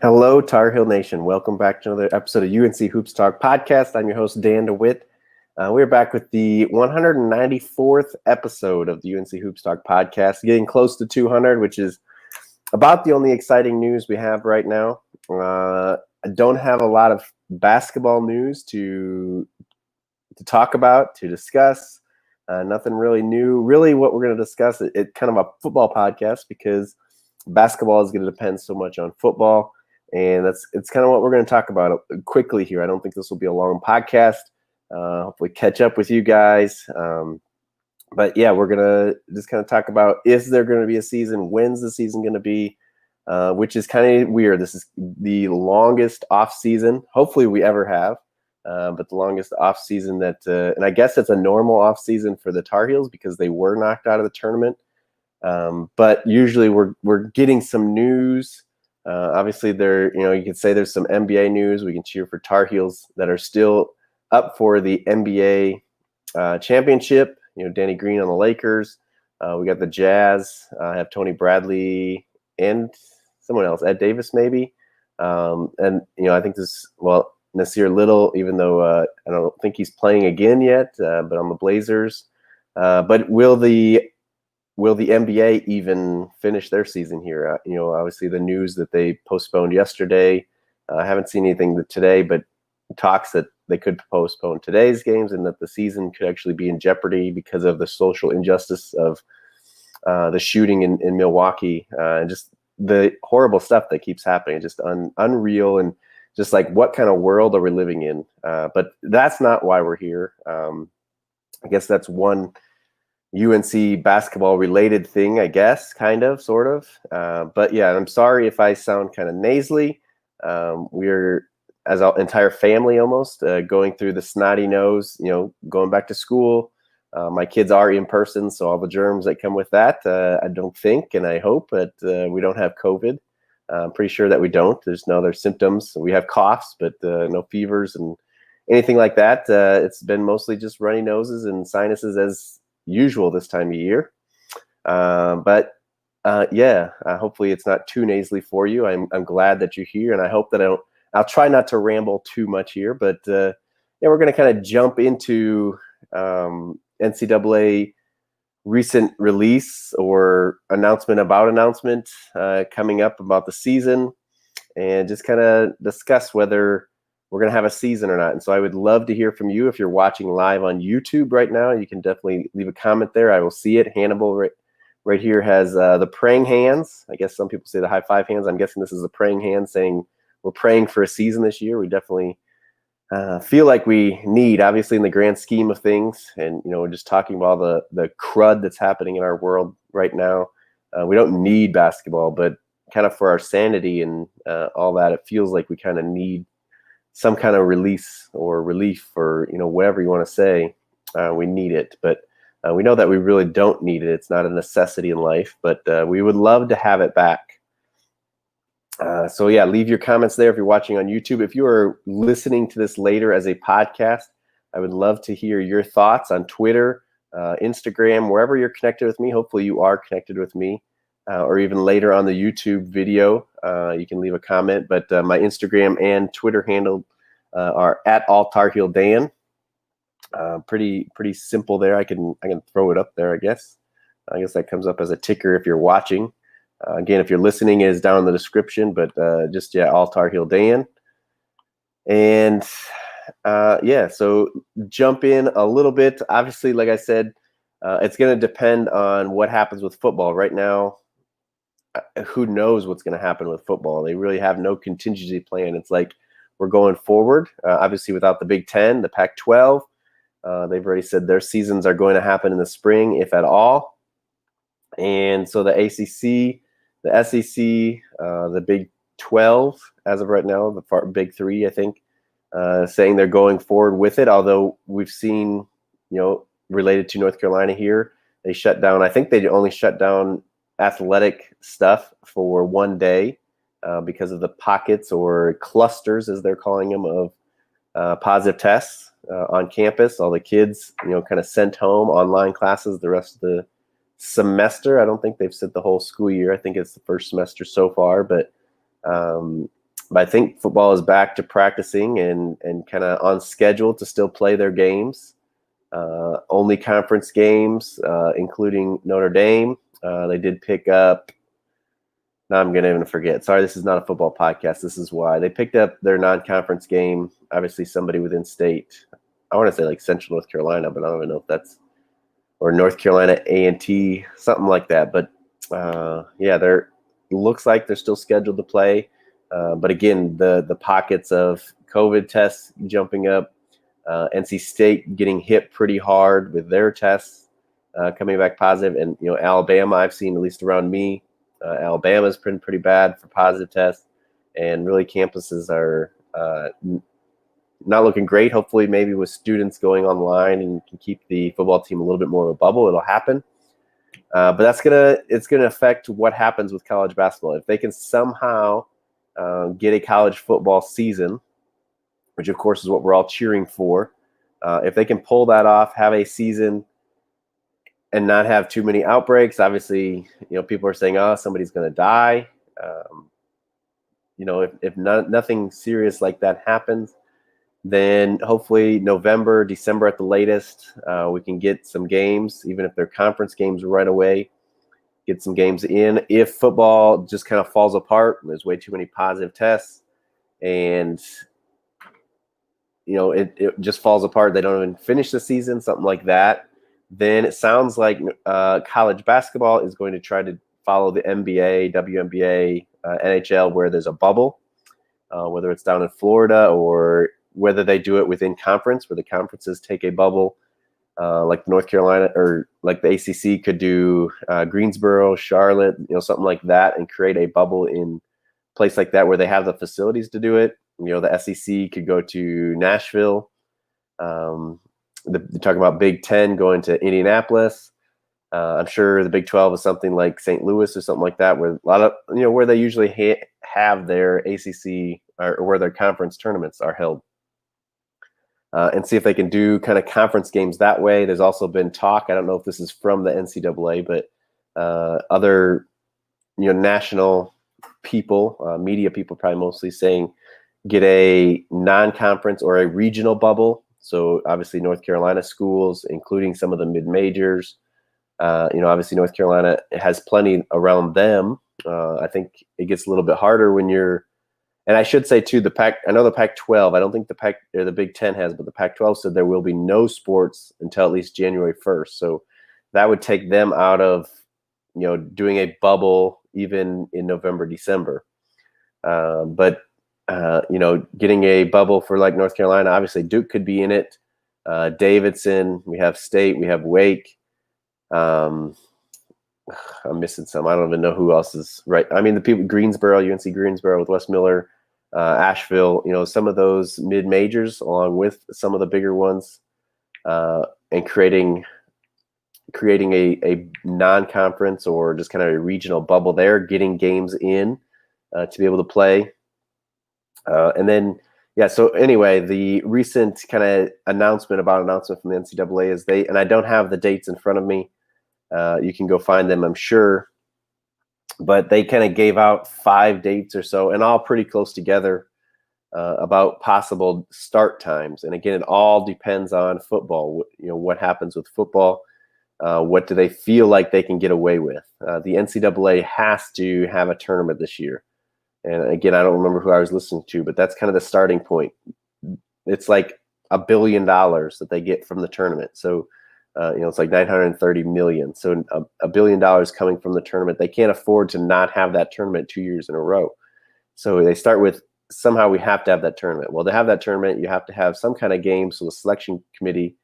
Hello, Tar Heel Nation. Welcome back to another episode of UNC Hoops Talk podcast. I'm your host, Dan DeWitt. We're back with the 194th episode of the UNC Hoops Talk podcast, getting close to 200, which is about the only exciting news we have right now. I don't have a lot of basketball news to talk about, to discuss. Nothing really new. Really, what we're going to discuss, it's kind of a football podcast because basketball is going to depend so much on football. And it's kind of what we're going to talk about quickly here. I don't think this will be a long podcast. Hopefully catch up with you guys. But yeah, we're going to just kind of talk about, is there going to be a season? When's the season going to be? Which is kind of weird. This is the longest off season, hopefully we ever have. But the longest off season that, and I guess it's a normal off season for the Tar Heels because they were knocked out of the tournament. But usually we're getting some news. Obviously, you could say there's some NBA news. We can cheer for Tar Heels that are still up for the NBA championship. Danny Green on the Lakers. We got the Jazz. Have Tony Bradley and someone else, Ed Davis maybe. And I think Nasir Little, even though I don't think he's playing again yet, but on the Blazers. But will the NBA even finish their season here? Obviously the news that they postponed yesterday. I haven't seen anything today, but talks that they could postpone today's games and that the season could actually be in jeopardy because of the social injustice of the shooting in Milwaukee and just the horrible stuff that keeps happening. Just unreal, and just like, what kind of world are we living in? But that's not why we're here. I guess that's one UNC basketball related thing, I guess, kind of, sort of. But yeah, I'm sorry if I sound kind of nasally. We're, as an entire family almost, going through the snotty nose, going back to school. My kids are in person, so all the germs that come with that, I don't think, and I hope that we don't have COVID. I'm pretty sure that we don't. There's no other symptoms. We have coughs, but no fevers and anything like that. It's been mostly just runny noses and sinuses as usual this time of year. But hopefully it's not too nasally for you. I'm glad that you're here, and I hope that I'll try not to ramble too much here, but we're going to kind of jump into NCAA recent release or announcement coming up about the season, and just kind of discuss whether we're going to have a season or not. And so I would love to hear from you. If you're watching live on YouTube right now, you can definitely leave a comment there. I will see it. Hannibal right here has the praying hands. I guess some people say the high five hands. I'm guessing this is the praying hands saying we're praying for a season this year. We definitely feel like we need, obviously, in the grand scheme of things. And, we're just talking about the crud that's happening in our world right now. We don't need basketball, but kind of for our sanity and all that, it feels like we kind of need some kind of release or relief, or whatever you want to say. We need it, but we know that we really don't need it. It's not a necessity in life, but we would love to have it back. So yeah, leave your comments there if you're watching on YouTube. If you are listening to this later as a podcast, I would love to hear your thoughts on Twitter, Instagram, wherever you're connected with me. Hopefully you are connected with me. Or even later on the YouTube video, you can leave a comment. But my Instagram and Twitter handle are at alltarheeldan. Pretty simple there. I can throw it up there, I guess. I guess that comes up as a ticker if you're watching. Again, if you're listening, it is down in the description. But alltarheeldan. And so jump in a little bit. Obviously, like I said, it's going to depend on what happens with football right now. Who knows what's going to happen with football? They really have no contingency plan. It's like we're going forward. Obviously, without the Big Ten, the Pac-12, they've already said their seasons are going to happen in the spring, if at all. And so the ACC, the SEC, the Big 12, as of right now, the Big 3, I think, saying they're going forward with it. Although we've seen, related to North Carolina here, they shut down. I think they only shut down athletic stuff for one day because of the pockets or clusters, as they're calling them, of positive tests on campus. All the kids, kind of sent home, online classes the rest of the semester. I don't think they've said the whole school year. I think it's the first semester so far, but But I think football is back to practicing and kind of on schedule to still play their games. Only conference games, including Notre Dame. They did pick up. Now I'm going to even forget. Sorry, this is not a football podcast. This is why. They picked up their non-conference game. Obviously, somebody within state. I want to say like Central North Carolina, but I don't even know if that's – or North Carolina A&T, something like that. But, they're looks like they're still scheduled to play. But, again, the pockets of COVID tests jumping up, NC State getting hit pretty hard with their tests coming back positive. And, Alabama, I've seen, at least around me, Alabama's been pretty bad for positive tests, and really campuses are not looking great. Hopefully, maybe with students going online and can keep the football team a little bit more of a bubble, it'll happen. But it's gonna affect what happens with college basketball. If they can somehow get a college football season, which of course is what we're all cheering for, if they can pull that off, have a season and not have too many outbreaks. Obviously, people are saying, "Oh, somebody's going to die." If nothing serious like that happens, then hopefully November, December at the latest, we can get some games, even if they're conference games right away. Get some games in. If football just kind of falls apart, there's way too many positive tests, and it just falls apart. They don't even finish the season, something like that. Then it sounds like college basketball is going to try to follow the NBA, WNBA, NHL, where there's a bubble, whether it's down in Florida or whether they do it within conference, where the conferences take a bubble, like North Carolina or like the ACC could do Greensboro, Charlotte, something like that, and create a bubble in a place like that where they have the facilities to do it. The SEC could go to Nashville. They're talking about Big Ten going to Indianapolis. I'm sure the Big 12 is something like St. Louis or something like that, where a lot of where they usually have their ACC or where their conference tournaments are held, and see if they can do kind of conference games that way. There's also been talk. I don't know if this is from the NCAA, but other national people, media people, probably mostly saying get a non-conference or a regional bubble. So obviously North Carolina schools, including some of the mid-majors, obviously North Carolina has plenty around them. I think it gets a little bit harder when you're, and I should say too, I know the Pac-12, I don't think the Big Ten has, but the Pac-12 said there will be no sports until at least January 1st. So that would take them out of, doing a bubble even in November, December. But getting a bubble for like North Carolina, obviously Duke could be in it. Davidson, we have State, we have Wake. I'm missing some. I don't even know who else is right. I mean, the people, Greensboro, UNC Greensboro with Wes Miller, Asheville, some of those mid-majors along with some of the bigger ones, and creating a non-conference or just kind of a regional bubble there, getting games in to be able to play. So anyway, the recent kind of announcement from the NCAA is and I don't have the dates in front of me. You can go find them, I'm sure. But they kind of gave out 5 dates or so, and all pretty close together about possible start times. And again, it all depends on football. What happens with football? What do they feel like they can get away with? The NCAA has to have a tournament this year. And again, I don't remember who I was listening to, but that's kind of the starting point. It's like $1 billion that they get from the tournament. So, it's like $930 million. So $1 billion coming from the tournament. They can't afford to not have that tournament 2 years in a row. So they start with, somehow we have to have that tournament. Well, to have that tournament, you have to have some kind of game so the selection committee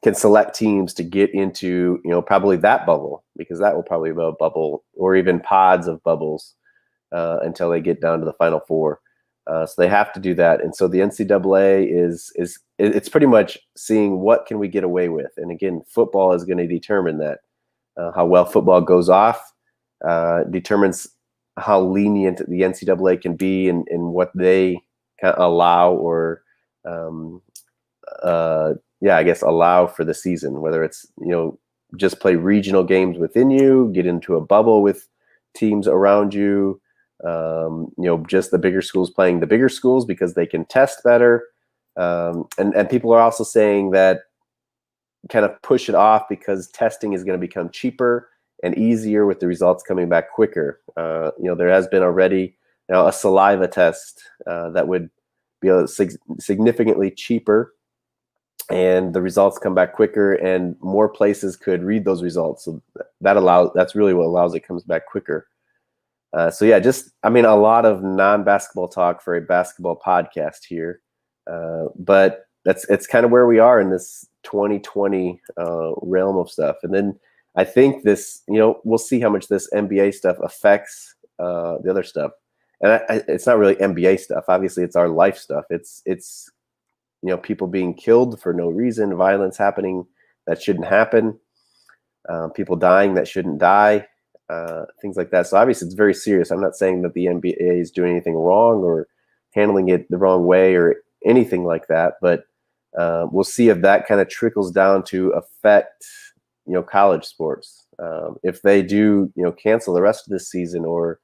can select teams to get into, probably that bubble, because that will probably be a bubble or even pods of bubbles until they get down to the Final Four. So they have to do that. And so the NCAA it's pretty much seeing what can we get away with. And again, football is going to determine that. How well football goes off determines how lenient the NCAA can be in what they kind of allow or, allow for the season, whether it's, just play regional games within you, get into a bubble with teams around you, Just the bigger schools playing the bigger schools because they can test better. And people are also saying that kind of push it off because testing is going to become cheaper and easier with the results coming back quicker. There has been already a saliva test that would be significantly cheaper, and the results come back quicker, and more places could read those results. So that's really what allows it comes back quicker. A lot of non-basketball talk for a basketball podcast here, but it's kind of where we are in this 2020 realm of stuff. And then I think this, we'll see how much this NBA stuff affects the other stuff. And it's not really NBA stuff. Obviously, it's our life stuff. It's people being killed for no reason, violence happening that shouldn't happen, people dying that shouldn't die, things like that. So obviously, it's very serious. I'm not saying that the NBA is doing anything wrong or handling it the wrong way or anything like that, but we'll see if that kind of trickles down to affect college sports. If they do cancel the rest of this season or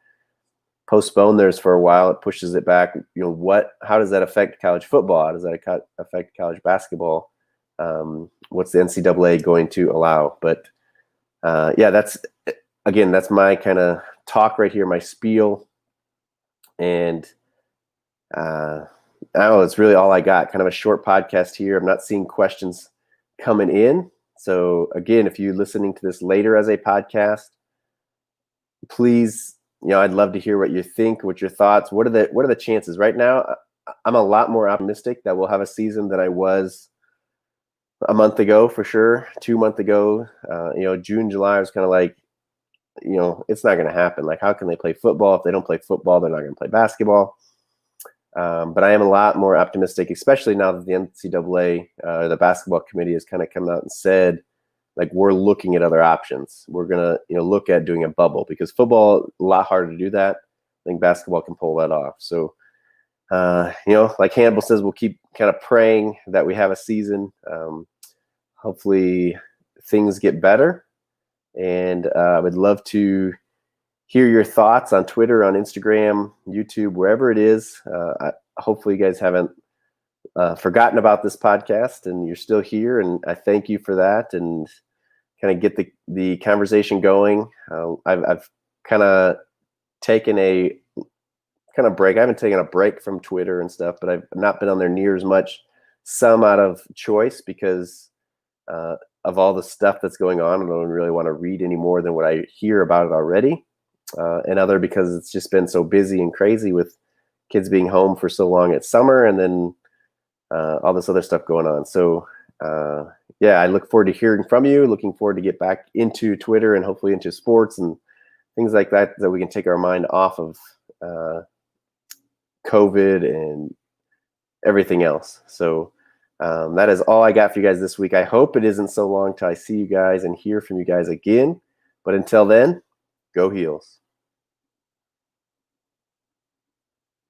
postpone theirs for a while, it pushes it back. How does that affect college football? How does that affect college basketball? What's the NCAA going to allow? But that's my kind of talk right here, my spiel. And it's really all I got. Kind of a short podcast here. I'm not seeing questions coming in. So again, if you're listening to this later as a podcast, please, I'd love to hear what you think, what your thoughts. What are the chances right now? I'm a lot more optimistic that we'll have a season than I was a month ago, for sure. 2 months ago, June, July, I was kind of like, it's not going to happen. Like, how can they play football? If they don't play football, they're not going to play basketball. But I am a lot more optimistic, especially now that the NCAA, the basketball committee, has kind of come out and said, like, we're looking at other options. We're going to, look at doing a bubble, because football, a lot harder to do that. I think basketball can pull that off. So, like Hannibal says, we'll keep kind of praying that we have a season. Hopefully things get better. And I would love to hear your thoughts on Twitter, on Instagram, YouTube, wherever it is. Hopefully you guys haven't forgotten about this podcast and you're still here. And I thank you for that, and kind of get the conversation going. I've kind of taken a kind of break. I haven't taken a break from Twitter and stuff, but I've not been on there near as much, some out of choice because of all the stuff that's going on. I don't really want to read any more than what I hear about it already. And other because it's just been so busy and crazy with kids being home for so long at summer, and then all this other stuff going on. So I look forward to hearing from you. Looking forward to get back into Twitter and hopefully into sports and things like that we can take our mind off of COVID and everything else. So that is all I got for you guys this week. I hope it isn't so long till I see you guys and hear from you guys again. But until then, go Heels.